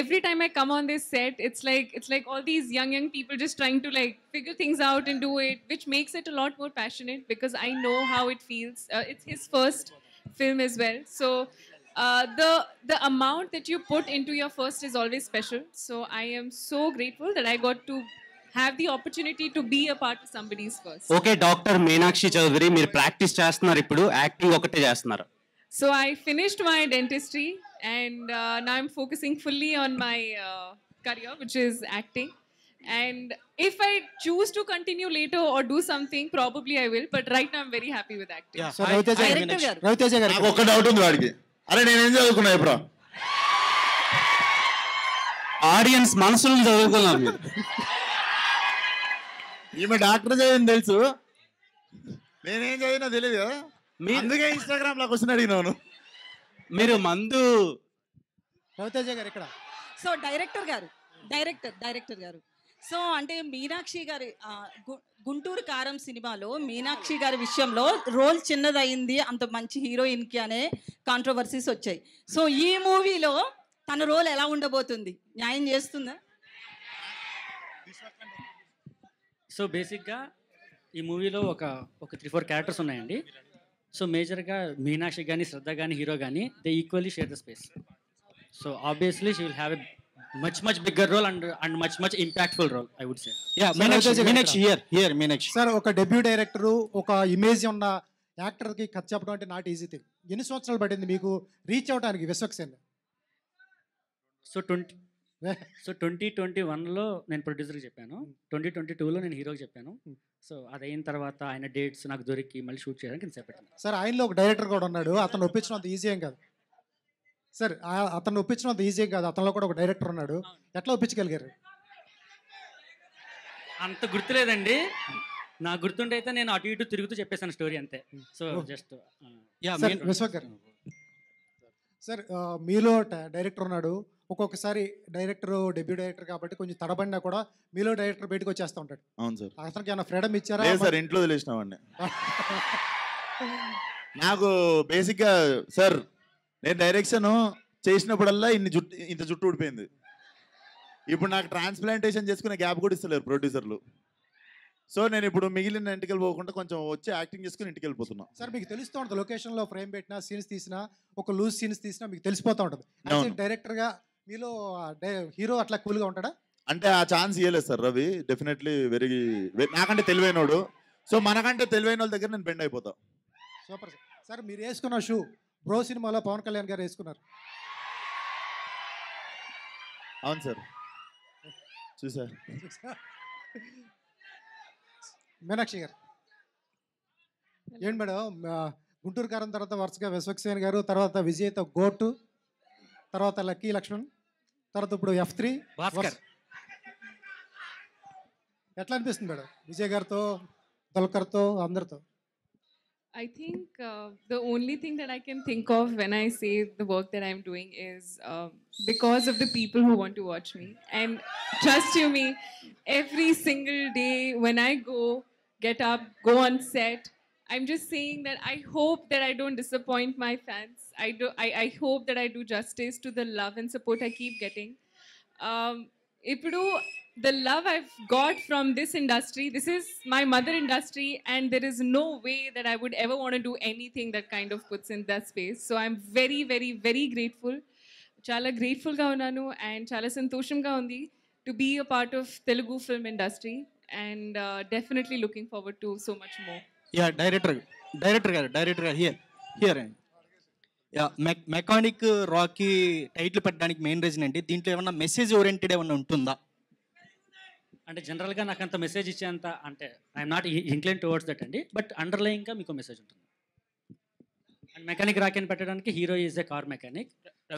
every time I come on this set, it's like all these young people just trying to like figure things out and do it, which makes it a lot more passionate because I know how it feels. It's his first film as well, so the amount that you put into your first is always special. So I am so grateful that I got to have the opportunity to be a part of somebody's first. Okay, doctor Meenakshi Chaudhary, మీరు practice చేస్తున్నారు, ఇప్పుడు acting ఒకటే చేస్తున్నారు? So I finished my dentistry and now I'm focusing fully on my career, which is acting. And if I choose to continue later or do something, probably I will. But right now I'm very happy with acting. So Raviteja garu నాకు ఒక్క doubt ఉంది వాడికి. అరే నేనేం చదువుకున్నా ఇప్పుడు? Audience మనసులను చదువుకున్నాం. మీరు ఈమె డాక్టర్ చదివింది తెలుసు, నేనేం చదివినా తెలియదు కదా, అందుకే ఇన్స్టాగ్రామ్ లో క్వశ్చన్ అడిగినాను. మీరు మందు రవితేజ గారు ఇక్కడ. సో డైరెక్టర్ గారు సో అంటే మీనాక్షి గారి గుంటూరు కారం సినిమాలో మీనాక్షి గారి విషయంలో రోల్ చిన్నదయింది, అంత మంచి హీరోయిన్కి అనే కాంట్రవర్సీస్ వచ్చాయి. సో ఈ మూవీలో తన రోల్ ఎలా ఉండబోతుంది? న్యాయం చేస్తుందా? సో బేసిక్గా ఈ మూవీలో ఒక 3-4 క్యారెక్టర్స్ ఉన్నాయండి. సో మేజర్గా మీనాక్షి కానీ శ్రద్ధ కానీ హీరో కానీ they equally share the space. So obviously she will have a much bigger role and much impactful role, I would say. Yeah, Meenakshi here Meenakshi. Sir, ఒక డెబ్యూ డైరెక్టర్, ఒక image ఉన్న యాక్టర్కి కథ చెప్పడం అంటే నాట్ ఈజీ థింగ్. ఎన్ని సంవత్సరాలు పట్టింది మీకు రీచ్ అవడానికి విశ్వక్సేన్? సో 2021లో నేను ప్రొడ్యూసర్కి చెప్పాను, 2022లో నేను హీరోకి చెప్పాను. సో అది అయిన తర్వాత ఆయన డేట్స్ నాకు దొరికి మళ్ళీ షూట్ చేయడానికి నేను చెప్పాను. సార్, ఆయనలో ఒక డైరెక్టర్ కూడా ఉన్నాడు, అతను ఒప్పించడం అంత ఈజీ ఏం కాదు సార్. అతను ఒప్పించడం అంత ఈజీ కాదు, అతనిలో కూడా ఒక డైరెక్టర్ ఉన్నాడు. ఎట్లా ఒప్పించగలిగారు? అంత గుర్తులేదండి, నాకు గుర్తుండే అయితే నేను అటు ఇటు తిరుగుతూ చెప్పేసాను స్టోరీ అంతే. సో జస్ట్ విశ్వక్ గారు సార్, మీలో డైరెక్టర్ ఉన్నాడు. ఒక్కొక్కసారి డైరెక్టర్ డెబ్యూ డైరెక్టర్ కాబట్టి కొంచెం తడబడినా కూడా మీలో డైరెక్టర్ బయటకు వచ్చేస్తూ ఉంటాడు. అవును సార్. అతనికి ఏమైనా ఫ్రీడమ్ ఇచ్చారా? లేదు సార్, ఇంట్లో తెలిసినామండి. నాకు బేసిక్గా సార్, నేను డైరెక్షన్ చేసినప్పుడల్లా ఇంత జుట్టు ఊడిపోయింది. ఇప్పుడు నాకు ట్రాన్స్ప్లాంటేషన్ చేసుకునే గ్యాప్ కూడా ఇస్తలేరు ప్రొడ్యూసర్లు. సో నేను ఇప్పుడు మిగిలిన ఇంటికి వెళ్ళిపోకుండా కొంచెం వచ్చి యాక్టింగ్ చేసుకుని ఇంటికి వెళ్ళిపోతున్నా. సార్, మీకు తెలుస్తూ ఉంటుంది లొకేషన్లో ఫ్రేమ్ పెట్టినా, సీన్స్ తీసినా, ఒక లూజ్ సీన్స్ తీసినా మీకు తెలిసిపోతూ ఉంటుంది. డైరెక్టర్గా మీలో హీరో అట్లా కూల్గా ఉంటాడా? అంటే ఆ ఛాన్స్ ఇవ్వలేదు సార్ రవి. డెఫినెట్లీ నాకంటే తెలివైనోడు. సో మనకంటే తెలివైన వాళ్ళ దగ్గర నేను బెండ్ అయిపోతా. Super sir. సార్, మీరు వేసుకున్న షూ బ్రో సినిమాలో పవన్ కళ్యాణ్ గారు వేసుకున్నారు. అవును సార్, చూసా. మీనాక్షి గారు ఏంటి మేడం, గుంటూరు కారం తర్వాత వరుసగా విశ్వక్సేన్ గారు, తర్వాత విజయ్తో గోటు, తర్వాత లక్కీ లక్ష్మణ్, తర్వాత ఇప్పుడు F3 భాస్కర్. ఎట్లా అనిపిస్తుంది మేడం విజయ్ గారితో, దల్కర్తో, అందరితో? I think the only thing that I can think of when I say the work that I'm doing is because of the people who want to watch me. And trust you me, every single day when I get up, go on set, I'm just saying that I hope that I don't disappoint my fans. I hope that I do justice to the love and support I keep getting. Ipudu, the love I've got from this industry, this is my mother industry, and there is no way that I would ever want to do anything that kind of puts in that space. So I'm very, very, very grateful. Chala grateful ga unnanu and chala santoshamga undi to be a part of Telugu film industry, and definitely looking forward to so much more. Yeah, director గారు here yeah mechanic Rocky title పెట్టడానికి main reason ఏంటి? దీంట్లో ఏమన్నా message oriented ఏమన్నా ఉంటుందా? అంటే జనరల్గా నాకు అంత మెసేజ్ ఇచ్చేంత అంటే I'm not inclined towards that అండి, బట్ అండర్లైన్గా మీకు మెసేజ్ ఉంటుంది. అండ్ మెకానిక్ రాకెన్ పెట్టడానికి hero is a car mechanic,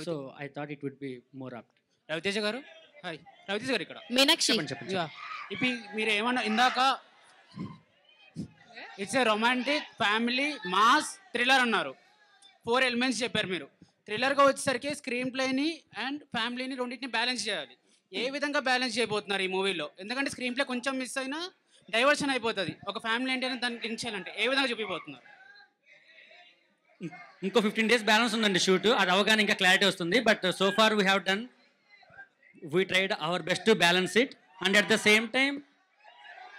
so I thought it would be more apt. Raviteja garu, hi. Raviteja గారు ఇక్కడ. మీనాక్షి. చెప్పండి. ఇప్పుడు మీరు ఏమన్నా ఇందాక it's a romantic family mass thriller అన్నారు. 4 ఎలిమెంట్స్ చెప్పారు మీరు. థ్రిల్లర్గా వచ్చేసరికి స్క్రీన్ ప్లేని అండ్ ఫ్యామిలీని రెండింటిని బ్యాలెన్స్ చేయాలి. ఏ విధంగా బ్యాలెన్స్ చేయబోతున్నారు ఈ మూవీలో? ఎందుకంటే స్క్రీన్ ప్లే కొంచెం మిస్ అయినా డైవర్షన్ అయిపోతుంది. ఒక ఫ్యామిలీ అంటే దాన్ని లింక్ చేయాలంటే ఏ విధంగా చూపిపోతున్నారు? ఇంకో 15 days బ్యాలెన్స్ ఉందండి షూట్, అది అవగానే ఇంకా క్లారిటీ వస్తుంది. But so far we have done, we tried our best to balance it. And at the same time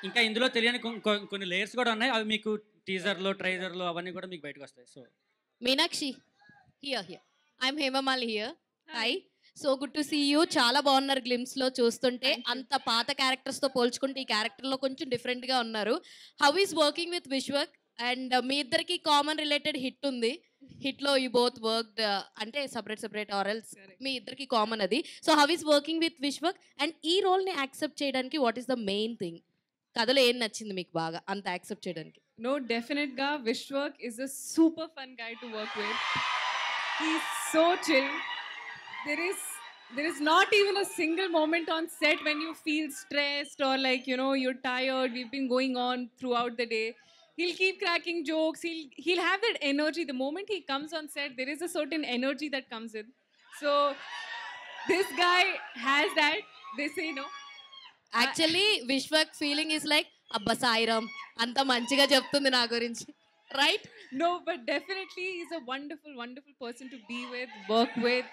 ఇంకా ఇందులో తెలియని కొన్ని లేయర్స్ కూడా ఉన్నాయి, అవి మీకు టీజర్లో ట్రైజర్లో అవన్నీ కూడా మీకు బయటకు వస్తాయి. So Meenakshi here I'm Hemamali here. Hi, so good to see you. చాలా బాగున్నారు గ్లిమ్స్ లో చూస్తుంటే. అంత పాత క్యారెక్టర్స్ తో పోల్చుకుంటే ఈ క్యారెక్టర్ లో కొంచెం డిఫరెంట్ గా ఉన్నారు. How is working with Vishwak? And మీ ఇద్దరికి కామన్ రిలేటెడ్ హిట్ ఉంది. హిట్ లో యూ బోత్ వర్క్డ్ అంటే సపరేట్ ఆర్ ఎల్స్ మీ ఇద్దరికి కామన్ అది. So how is working with Vishwak? And ఈ రోల్ ని యాక్సెప్ట్ చేయడానికి what is the main thing? కథలో ఏం నచ్చింది మీకు బాగా అంత యాక్సెప్ట్ చేయడానికి? No, definitely, Vishwak is a super fun guy to work with. He's so chill. There is not even a single moment on set when you feel stressed or like, you know, you're tired. We've been going on throughout the day. He'll keep cracking jokes. He'll have that energy. The moment he comes on set, there is a certain energy that comes in. So this guy has that. They say no. Actually Vishwak feeling is like అబ్బా సాయిరామ్ అంత మంచిగా చెప్తుంది నా గురించి, right? No, but definitely he's a wonderful, wonderful person to be with, work with,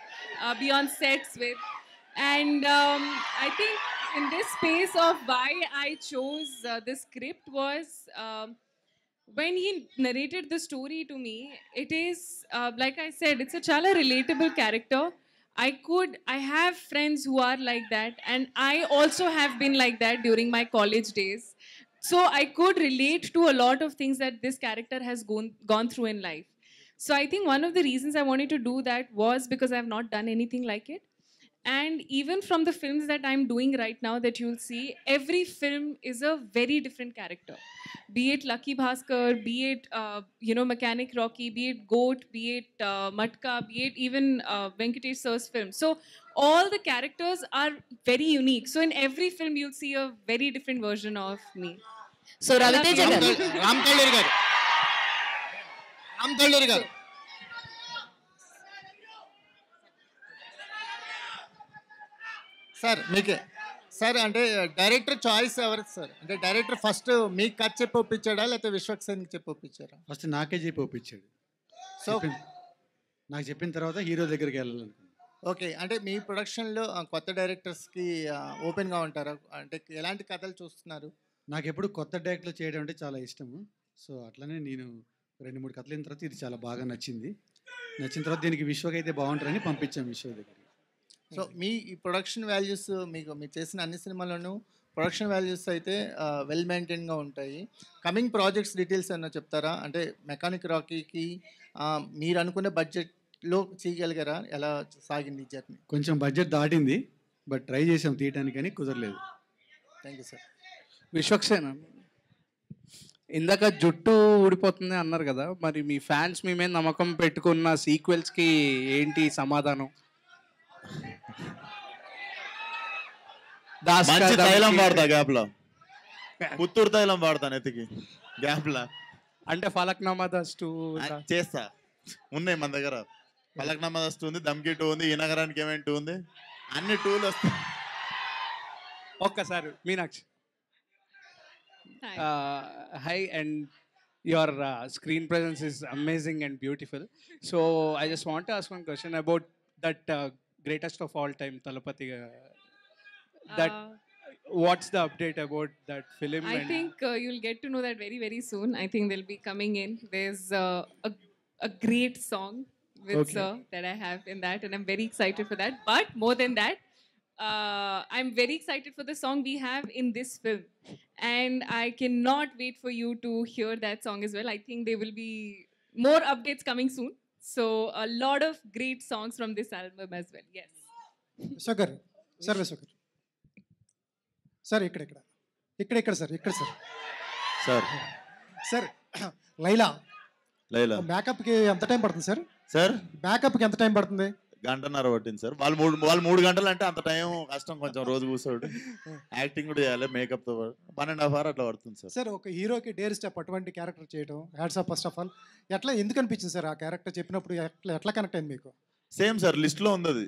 be on sets with. And I think in this space of why I chose this script was when he narrated the story to me, it is, like I said, it's a chala relatable character. I have friends who are like that, and I also have been like that during my college days. So I could relate to a lot of things that this character has gone through in life. So I think one of the reasons I wanted to do that was because I have not done anything like it. And even from the films that I'm doing right now that you'll see, every film is a very different character. Be it Lucky Bhaskar, be it, Mechanic Rocky, be it Goat, be it Matka, be it even Venkatesh Sir's film. So all the characters are very unique. So in every film you'll see a very different version of me. So Raviteja garu, Ram Talluri garu. Sir మీకే sir, అంటే director choice ఎవరిది sir? అంటే director first మీకు కథ చెప్పి ఒప్పించాడా లేకపోతే విశ్వక్ సేన్కి చెప్పి ఒప్పించారా? First నాకే చెప్పి ఒప్పించాడు. సో నాకు చెప్పిన తర్వాత హీరో దగ్గరికి వెళ్ళాలనుకున్నాను. ఓకే, అంటే మీ ప్రొడక్షన్లో కొత్త డైరెక్టర్స్కి ఓపెన్గా ఉంటారా? అంటే ఎలాంటి కథలు చూస్తున్నారు? నాకు ఎప్పుడు కొత్త డైరెక్టర్లు చేయడం అంటే చాలా ఇష్టము. సో అట్లనే నేను 2-3 కథలు అయిన తర్వాత ఇది చాలా బాగా నచ్చింది. నచ్చిన తర్వాత దీనికి విశ్వక్ అయితే బాగుంటారని పంపించాం విశ్వక్ దగ్గరికి. సో మీ ఈ ప్రొడక్షన్ వాల్యూస్ మీరు చేసిన అన్ని సినిమాల్లోనూ ప్రొడక్షన్ వాల్యూస్ అయితే వెల్ మెయింటైన్గా ఉంటాయి. కమింగ్ ప్రాజెక్ట్స్ డీటెయిల్స్ ఏమన్నా చెప్తారా? అంటే మెకానిక్ రాకీకి మీరు అనుకునే బడ్జెట్లో చేయగలిగారా? ఎలా సాగింది జర్నీ? కొంచెం బడ్జెట్ దాటింది, బట్ ట్రై చేసాం తీయటానికి, కానీ కుదరలేదు. Thank you sir. Vishwak Sen, ఇందాక జుట్టు ఊడిపోతుంది అన్నారు కదా, మరి మీ ఫ్యాన్స్ మీ మీద నమ్మకం పెట్టుకున్న సీక్వెల్స్కి ఏంటి సమాధానం? మంచి తైలం వాడతా గ్యాప్లో, పుత్తూరు తైలం వాడతాను ఎత్తికి గ్యాప్లో. అంటే ఫలక్నామా దస్ 2 చేస్తా, ఉన్నాయి మన దగ్గర. ఫలక్నామా దస్ 2 ఉంది, దమ్కి 2 ఉంది, ఈ నగరానికి ఏమైనా 2 ఉంది, అన్ని 2లు వస్తాయి. ఒక్కసారి Meenakshi. Hi, and your screen presence is amazing and beautiful. So I just want to ask one question about that greatest of all time, Talapati. That what's the update about that film? I think you'll get to know that very, very soon. I think they'll be coming in. There's a great song with Okay. Sir that I have in that, and I'm very excited for that. But more than that, I'm very excited for the song we have in this film. And I cannot wait for you to hear that song as well. I think there will be more updates coming soon. So a lot of great songs from this album as well. Yes. Vishwak గారు, sir Vishwak గారు, sir ఇక్కడ sir sir sir Laila Laila మేకప్కి ఎంత time పడుతుంది sir? Sir మేకప్కి ఎంత time పడుతుంది? గంటన్నర పట్టింది సార్. వాళ్ళు 3 గంటలు అంటే అంత టైం కష్టం, కొంచెం రోజు కూర్చోడు, యాక్టింగ్ కూడా చేయాలి, మేకప్తో 1.5 hours అట్లా పడుతుంది సార్. సార్ ఒక హీరోకి డేర్ స్టెప్ అటువంటి క్యారెక్టర్ చేయడం, hats off first of all. ఎట్లా ఎందుకు అనిపించింది సార్ ఆ క్యారెక్టర్ చెప్పినప్పుడు? ఎట్లా కనెక్ట్ అయింది మీకు? సేమ్ సార్, లిస్ట్లో ఉంది అది,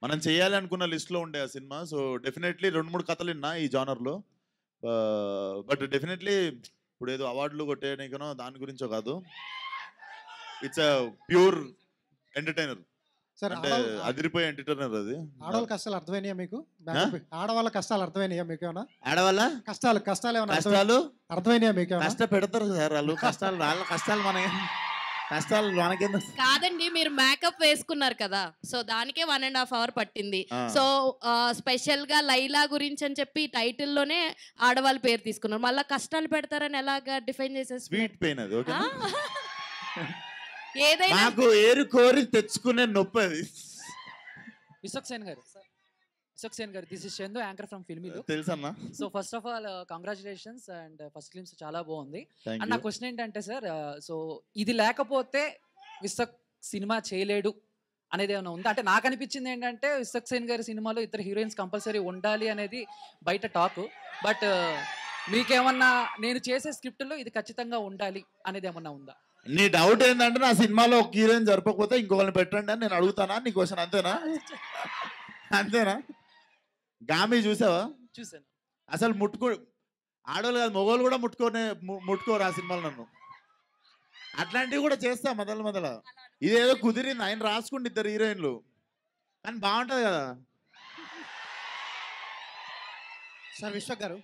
మనం చేయాలి అనుకున్న లిస్ట్లో ఉండే ఆ సినిమా. సో డెఫినెట్లీ 2-3 కథలు విన్నా ఈ జానర్లో, బట్ డెఫినెట్లీ ఇప్పుడు ఏదో అవార్డులు కొట్టేయడానికనో దాని గురించో కాదు, it's a pure entertainer. Sir అంటే అదిరిపోయే ఎంటర్టైనర్ అది. ఆడవాళ్ళ కష్టాలు అర్థమైనాయా మీకు? ఆడవాళ్ళ కష్టాలు అర్థమైనాయా మీకు? ఏమన్నా ఆడవాళ్ళ కష్టాలు ఏమన్నా కష్టాలు అర్థమైనాయా మీకు? కష్టపెడతారు సార్ వాళ్ళు, కష్టాలు వాళ్ళ కష్టాలు కష్టాలు మనకేందు. కాదండి, మీరు మేకప్ వేసుకున్నారు కదా, సో దానికే 1.5 hour పట్టింది. సో స్పెషల్ గా లైలా గురించి అని చెప్పి టైటిల్ లోనే ఆడవాళ్ళ పేరు తీసుకున్నారు, మళ్ళీ కష్టాలు పెడతారని ఎలాగా డిఫైన్ చేసేసి స్వీట్ పెయిన్ అది. ఓకే, ఏదైనా నాకు ఏరు కోరి తెచ్చుకునే నొప్పి అది. విశ్వక్ సేన్ గారు, this is Chandu, anchor from ఫిల్మీలో. తెలుసన్నా. So first of all congratulations, and first glimpse చాలా బాగుంది. Thank అండ్ నా you. క్వశ్చన్ ఏంటంటే సార్, సో ఇది లేకపోతే విశ్వక్ సినిమా చేయలేడు అనేది ఏమైనా ఉందా? అంటే నాకు అనిపించింది ఏంటంటే విశ్వక్ సేన్ గారి సినిమాలో 2 హీరోయిన్స్ కంపల్సరీ ఉండాలి అనేది బయట టాక్, బట్ మీకేమన్నా నేను చేసే స్క్రిప్ట్లో ఇది ఖచ్చితంగా ఉండాలి అనేది ఏమన్నా ఉందా? నీ డౌట్ ఏంటంటే నా సినిమాలో ఒక హీరోయిన్ జరపకపోతే ఇంకొకరిని పెట్టండి అని నేను అడుగుతానా నీ క్వశ్చన్? అంతేనా? అంతేనా? గామి చూసావా? చూసాను. అసలు ఆడవాళ్ళు కాదు, మగవాళ్ళు కూడా ముట్టుకోరు ఆ సినిమాలో నన్ను. అట్లాంటివి కూడా చేస్తా మొదల. ఇదేదో కుదిరింది, ఆయన రాసుకుంటే 2 హీరోయిన్లు, కానీ బాగుంటుంది కదా. సార్ విశ్వక్ గారు,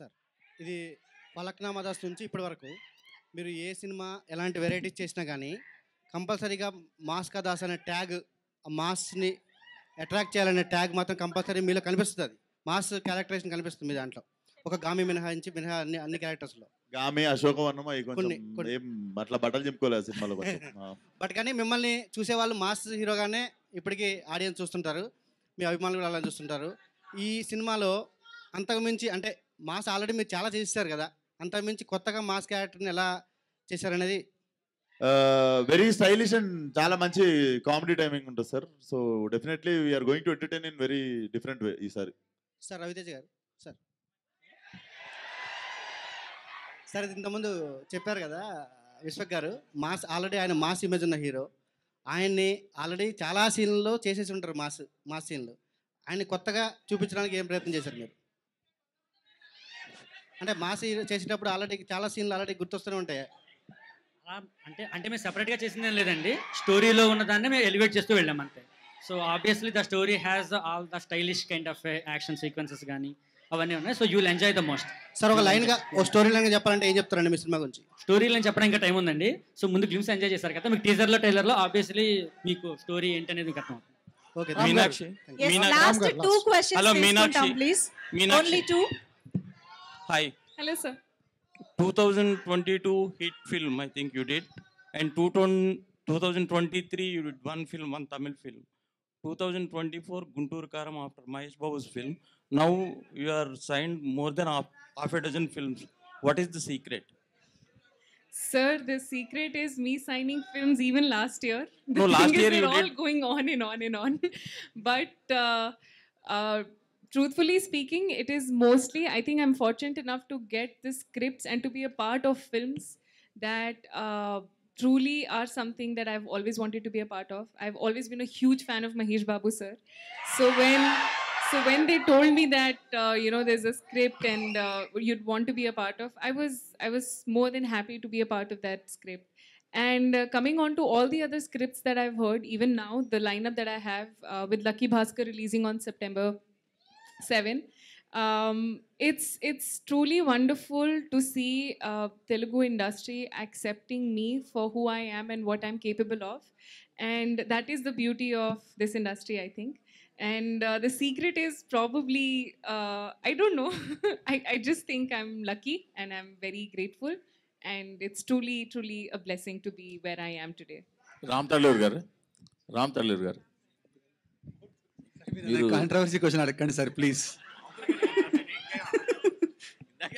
సార్ ఇది ఫలక్నామా దాస్ నుంచి ఇప్పటి వరకు మీరు ఏ సినిమా ఎలాంటి వెరైటీస్ చేసినా కానీ కంపల్సరీగా మాస్ కా దాస్ అనే ట్యాగ్, మాస్ని అట్రాక్ట్ చేయాలనే ట్యాగ్ మాత్రం కంపల్సరీ మీలో కనిపిస్తుంది. అది మాస్ క్యారెక్టరైజేషన్ కనిపిస్తుంది మీ దాంట్లో, ఒక గామి మినహాయించి అన్ని క్యారెక్టర్స్లో. గామి, అశోకవర్ణం అవి కొంచెం ఏం అట్లా బట్టలు చెప్పుకోలేదు సినిమాలో. బట్ కానీ మిమ్మల్ని చూసేవాళ్ళు మాస్ హీరోగానే ఇప్పటికీ ఆడియన్స్ చూస్తుంటారు, మీ అభిమానులు కూడా అలా చూస్తుంటారు. ఈ సినిమాలో అంతకుమించి అంటే మాస్ ఆల్రెడీ మీరు చాలా చేస్తారు కదా, అంతకుమించి కొత్తగా మాస్ క్యారెక్టర్ని ఎలా చేశారనేది. వెరీ స్టైలిష్ అండ్ చాలా మంచి కామెడీ టైమింగ్ ఉంటుంది sir. So definitely we're going to entertain in very different way ఈసారి. సార్ రవితేజ గారు, సార్ ఇది ఇంతకుముందు చెప్పారు కదా విశ్వక్ గారు, మాస్ ఆల్రెడీ ఆయన మాస్ ఇమేజ్ ఉన్న హీరో, ఆయన్ని ఆల్రెడీ చాలా సీన్లలో చేసేసి ఉంటారు మాస్ సీన్లు. ఆయన్ని కొత్తగా చూపించడానికి ఏం ప్రయత్నం చేశారు మీరు? అంటే మాస్ చేసేటప్పుడు ఆల్రెడీ చాలా సీన్లు ఆల్రెడీ గుర్తొస్తూనే ఉంటాయి. అంటే మేము సెపరేట్గా చేసింది ఏం లేదండి, స్టోరీలో ఉన్నదాన్ని మేము ఎలివేట్ చేస్తూ వెళ్ళాం అంతే. So obviously the story has all the stylish kind of action sequences కానీ అవన్నీ ఉన్నాయి. So you will enjoy the most. Sir ఒక లైన్గా ఓ స్టోరీ లైన్గా చెప్పాలంటే ఏం చెప్తారండి మీ సినిమా గురించి? స్టోరీ లైన్ చెప్పడం ఇంకా టైం ఉందండి. సో ముందు గ్లిమ్స్ ఎంజాయ్ చేశారు కదా, మీకు టీజర్లో ట్రైలర్లో ఆబ్వియస్లీ మీకు స్టోరీ ఏంటనేది మీకు అర్థం అవుతుంది. Okay, Meenakshi. Last 2 questions. Hello, Meenakshi. Please. Only 2. Hi. Hello, sir. 2022 hit film, I think you did. And 2023, you did 1 film, 1 Tamil film. 2024, Guntur Karam after Mahesh Babu's film. Now you are signed more than half a dozen films. What is the secret? Sir, the secret is me signing films even last year. The No, thing last is year they're you all did. going on and on and on. But truthfully speaking, it is mostly, I think I'm fortunate enough to get the scripts and to be a part of films that truly are something that I've always wanted to be a part of. I've always been a huge fan of Mahesh Babu sir. So when they told me that there's a script and you'd want to be a part of, I was more than happy to be a part of that script. And coming on to all the other scripts that I've heard, even now the lineup that I have with Lucky Bhaskar releasing on September 7, it's truly wonderful to see Telugu industry accepting me for who I am and what I'm capable of, and that is the beauty of this industry, I think. And the secret is probably I don't know. I just think I'm lucky and I'm very grateful, and it's truly a blessing to be where I am today. Ram Talluru గారు controversy question అడగండి sir please.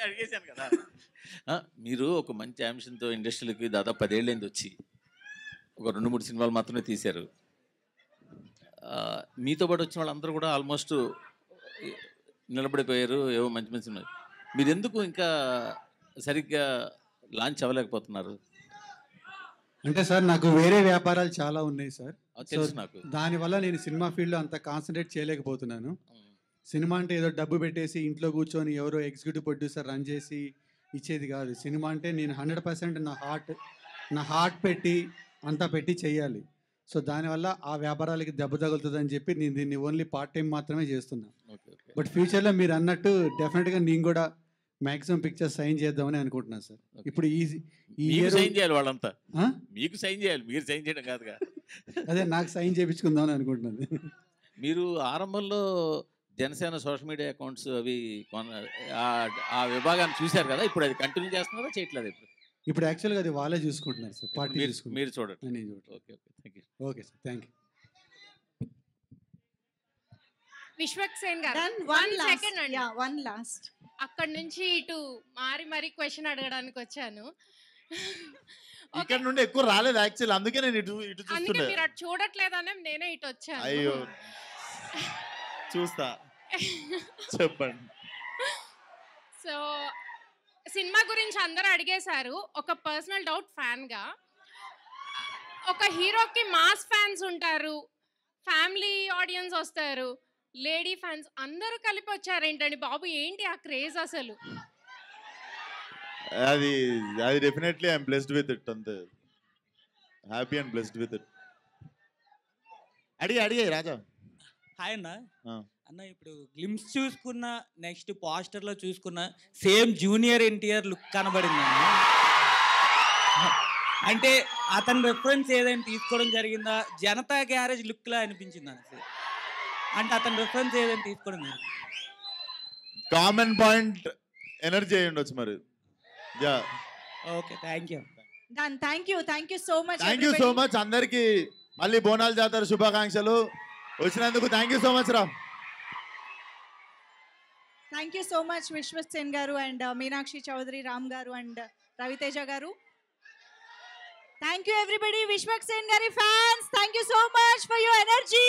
అడిగేశాను కదా. మీరు ఒక మంచి అంశంతో ఇండస్ట్రీలోకి దాదాపు 10 ఏళ్ళైంది వచ్చి ఒక 2-3 సినిమాలు మాత్రమే తీశారు. మీతో పాటు వచ్చిన వాళ్ళందరూ కూడా ఆల్మోస్ట్ నిలబడిపోయారు, ఏవో మంచి మంచి సినిమాలు. మీరు ఎందుకు ఇంకా సరిగ్గా లాంచ్ అవ్వలేకపోతున్నారు? అంటే సార్ నాకు వేరే వ్యాపారాలు చాలా ఉన్నాయి సార్. తెలుసు నాకు. దానివల్ల నేను సినిమా ఫీల్డ్లో అంత కాన్సన్ట్రేట్ చేయలేకపోతున్నాను. సినిమా అంటే ఏదో డబ్బు పెట్టేసి ఇంట్లో కూర్చొని ఎవరో ఎగ్జిక్యూటివ్ ప్రొడ్యూసర్ రన్ చేసి ఇచ్చేది కాదు. సినిమా అంటే నేను 100% నా హార్ట్ పెట్టి అంతా పెట్టి చేయాలి. సో దానివల్ల ఆ వ్యాపారాలకి దెబ్బ తగులుతుందని చెప్పి నేను దీన్ని ఓన్లీ పార్ట్ టైం మాత్రమే చేస్తున్నాను. బట్ ఫ్యూచర్లో మీరు అన్నట్టు డెఫినెట్గా నేను కూడా మ్యాక్సిమం పిక్చర్స్ సైన్ చేద్దామని అనుకుంటున్నాను సార్. ఇప్పుడు సైన్ చేయాలి వాళ్ళంతా, మీకు సైన్ చేయాలి, మీరు సైన్ చేయడం కాదుగా. అదే నాకు సైన్ చేయించుకుందామని అనుకుంటున్నాను. మీరు ఆరంభంలో జనసేన సోషల్ మీడియా అకౌంట్స్ అవి ఆ విభాగాన్ని చూశారు కదా, ఇప్పుడు అది కంటిన్యూ చేస్తున్నారా చేయట్లేదు? ఇప్పుడు యాక్చువల్గా అది వాళ్ళే చూసుకుంటున్నారు సార్. పార్టీ మీరు చూడండి. నేను చూడండి. Okay thank you. Okay sir, thank you. Vishwaksen గారు వన్ లాస్ట్ అక్కడ నుంచి ఇటు మారి క్వశ్చన్ అడగడానికి వచ్చాను. ఇక్కడ నుండి ఎక్కువ రాలేదు యాక్చువల్, అందుకే నేను ఇటు అందుకే చూస్తున్నా. మీరు అటు చూడట్లేదనే నేనే ఇటు వచ్చాను. అయ్యో చూస్తా, చెప్పండి. సో సినిమా గురించి అందరూ అడిగేశారు. ఒక పర్సనల్ డౌట్ ఫ్యాన్గా, ఒక హీరోకి మాస్ ఫ్యాన్స్ ఉంటారు, ఫ్యామిలీ ఆడియన్స్ వస్తారు, లేడీ ఫ్యాన్స్ అందరూ కలిపి వచ్చారు ఏంటండి బాబు, ఏంటి ఆ క్రేజ్ అసలు? అది definitely I'm blessed with it, అంతే. Happy and blessed with it. అడిగే రాజా. హాయ్ అన్న. అన్న ఇప్పుడు గ్లిమ్స్ చూసుకున్న, నెక్స్ట్ పోస్టర్లో చూసుకున్న సేమ్ జూనియర్ ఎన్టీఆర్ లుక్ కనబడింది అన్న. అంటే అతని రెఫరెన్స్ ఏదైనా తీసుకోవడం జరిగిందా? జనతా గ్యారేజ్ లుక్లా అనిపించింది అన్న. అంటే అతని రెఫరెన్స్ ఏదైనా తీసుకోవడం జరిగింది? కామన్ పాయింట్ ఎనర్జీ అయి ఉండొచ్చు మరి. Yeah okay thank you. Done. Thank you so much. Thank you so much అందరికి. మళ్ళీ బోనాల జాతర శుభాకాంక్షలు. వచ్చినందుకు థ్యాంక్ యూ సో మచ్ రా. Thank you so much Vishwaksen గారు అండ్ మీనాక్షి చౌదరి, రామ్ గారు అండ్ రవితేజ గారు. Thank you everybody. విశ్వక్సేన్ గారి fans, thank you so much for your energy.